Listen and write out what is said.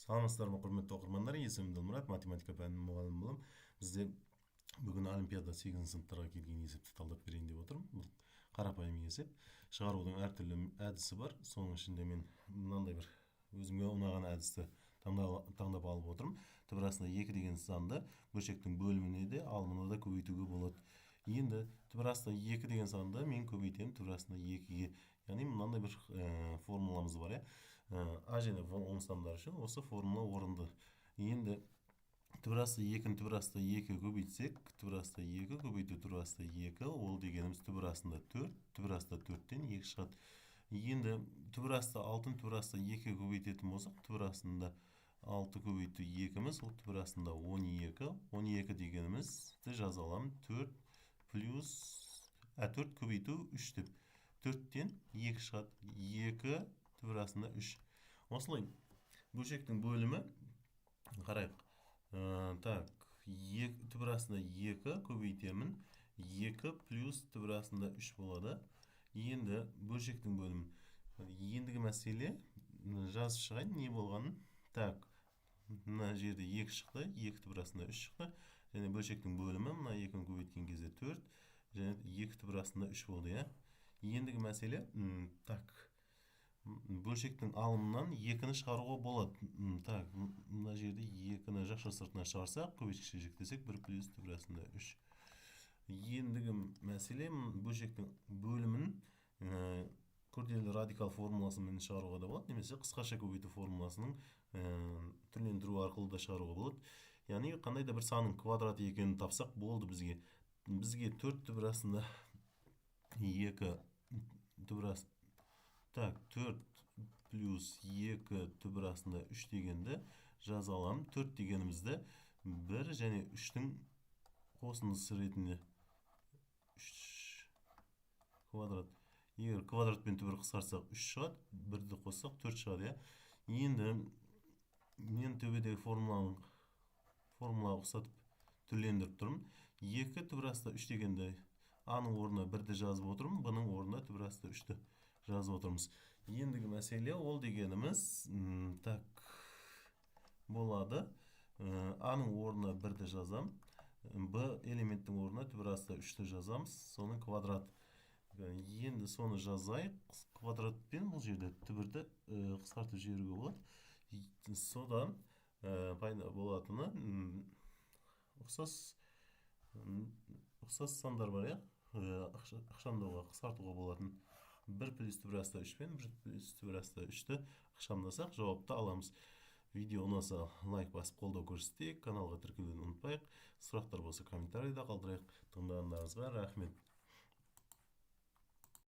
Саламатсыздар ма, құрметті оқырмандар, есімім Дылмұрат, математика пәнінің мұғалімі боламын. Бізде бүгін олимпиада 8 сыныптарға келген есепті талдап берейін деп отырмын. Бұл қарапайым есеп. Шығарудың әртүрлі әдісі бар. Соның ішінде мен мынандай бір өзіме ұнаған әдісті таңдап алып отырмын. Түбір астында 2 деген санды бөлшектің бөліміне де алымына да көбейтуге болады. Енді түбір астында 2 деген санды мен көбейтемін түбір астында 2-ге. Яғни мынандай бір формуламыз бар, а және в ұмыстамдар үшін осы формула орынды. Енді түбір астында 2-ні түбір астында 2 көбейтсек, түбір астында 2 көбейту түбір астында 2, ол дегеніміз түбір астында 4, түбір астында 4-тен 2 шығады. Енді түбір астында 6-ны түбір астында 2 көбейтетін болсақ, түбір астында 6 көбейту 2-міз, ол түбір астында 12. 12 дегенімізді жаза аламын. 4 плюс 4 көбейту 3 деп. 4-тен 2 шығады. 2 түбір астында 3. Осылай бөлшектің бөлімі қарайық. Так, түбір астында 2 көбейтемін. 2 плюс түбір астында 3 болады. Енді бөлшектің бөлімі. Ендігі мәселе жазып шығайын не болғанын. Так, мына жерде 2 шықты, 2 түбір астында 3 шықты. Және бөлшектің бөлімі мына 2-ні көбейткен кезде 4. Және 2 түбір астында 3 болды, Ендігі мәселе, так, бөлшектің алымынан 2-ні шығаруға болады. Так, мына жерде 2-ні жақша сыртына шығарсақ, көбейткішке жіктесек, 1 плюс түбір астында 3. Ендігі мәселе, бөлшектің бөлімін күрделі радикал формуласымен шығаруға да болады, немесе қысқаша көбейту формуласының түрлендіру арқылы да шығаруға болады. Яғни қандай да бір санның квадраты екенін тапсақ болды бізге. Бізге 4 түбір астында 2 түбір астында, так, 4 плюс 2 түбір астында 3 дегенді жаза аламын. 4 дегенімізді 1 және 3-тің қосындысы ретінде 3 квадрат. Егер квадратпен түбір қысқартсақ 3 шығады, 1-ді қоссақ 4 шығады, Енді мен төбедегі формулаға ұқсатып түрлендіріп тұрмын. 2 түбір астында 3 дегенді А-ның орнына 1-ді жазып отырмын, Б-ның орнына түбір астында 3-ті жазып отырмыз. Ендігі мәселе ол дегеніміз, так, болады. А-ның орнына 1-ді жазам, Б элементтің орнына түбір астында 3-ті жазамыз, соның квадрат. Енді соны жазайық, квадратпен бұл жерде түбірді қысқартып жіберуге болады. Содан пайда болатыны ұқсас сандар бар, ықшамдауға, қысқартуға болатын 1 плюс түбір астында 3 пен 1 плюс түбір астында 3-ті ықшамдасақ, жауапты аламыз. Видео ұнаса лайк басып қолдау көрсетейік, каналға тіркелуді ұмытпайық. Сұрақтар болса комментарийда қалдырайық. Тыңдағандарыңызға рахмет.